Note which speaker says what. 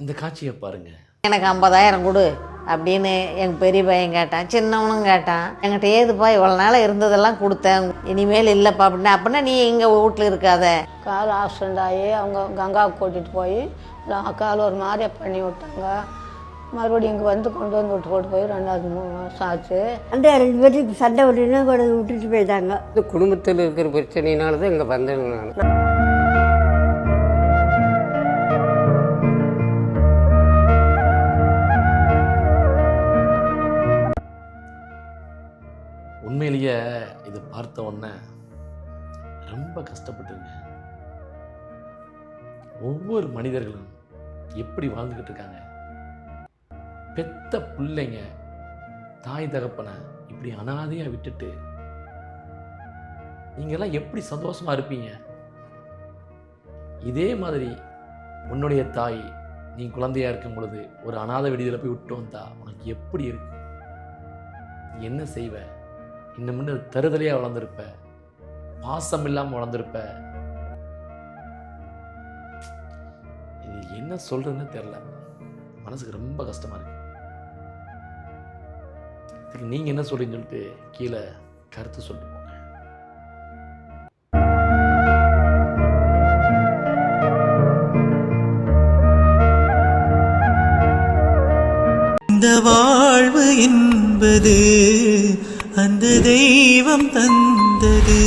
Speaker 1: இந்த காட்சியை பாருங்க.
Speaker 2: எனக்கு 50,000 கொடு அப்படின்னு எங்கள் பெரிய பையன் கேட்டான், சின்னவனும் கேட்டான். என்கிட்ட ஏதுப்பா இவ்வளோ நாளாக இருந்ததெல்லாம் கொடுத்தேன், இனிமேல் இல்லைப்பா அப்படின்னா நீ இங்கே வீட்டில் இருக்காத.
Speaker 3: கால் ஆக்சிடெண்ட் ஆகி அவங்க கங்காவுக்கு கூட்டிகிட்டு போய் கால் ஒரு மாதிரியா பண்ணி விட்டாங்க. மறுபடியும் இங்கே வந்து கொண்டு வந்து போட்டு போய் 2 மாதம் ஆச்சு.
Speaker 4: அந்த 2 பேருக்கு சண்டை விட்டுன்னு கொண்டு விட்டுட்டு போயிட்டாங்க.
Speaker 5: இந்த குடும்பத்தில் இருக்கிற பிரச்சனையினால தான் இங்கே வந்தேன் நான்.
Speaker 1: உண்மையிலேயே இது பார்த்த உடனே ரொம்ப கஷ்டப்பட்டுங்க. ஒவ்வொரு மனிதர்களும் எப்படி வாழ்ந்துக்கிட்டு இருக்காங்க. பெத்த பிள்ளைங்க தாய் தகப்பனை இப்படி அனாதையாக விட்டுட்டு நீங்கள்லாம் எப்படி சந்தோஷமாக இருப்பீங்க? இதே மாதிரி உன்னுடைய தாய் நீ குழந்தையாக இருக்கும் பொழுது ஒரு அனாதை விடுதியில் போய் விட்டு வந்தா உனக்கு எப்படி இருக்கு? என்ன செய்வ? இன்னும் முன்ன தருதலையாக வளர்ந்துருப்ப, பாசம் இல்லாமல் வளர்ந்துருப்ப. இது என்ன சொல்றதுன்னு தெரியல. மனசுக்கு ரொம்ப கஷ்டமா இருக்கு. இதுக்கு நீங்க என்ன சொல்றீங்கன்னு சொல்லிட்டு கீழே கருத்து சொல்லிட்டு போங்க.
Speaker 6: இந்த வாழ்வு என்பது அந்த தெய்வம் தந்தது.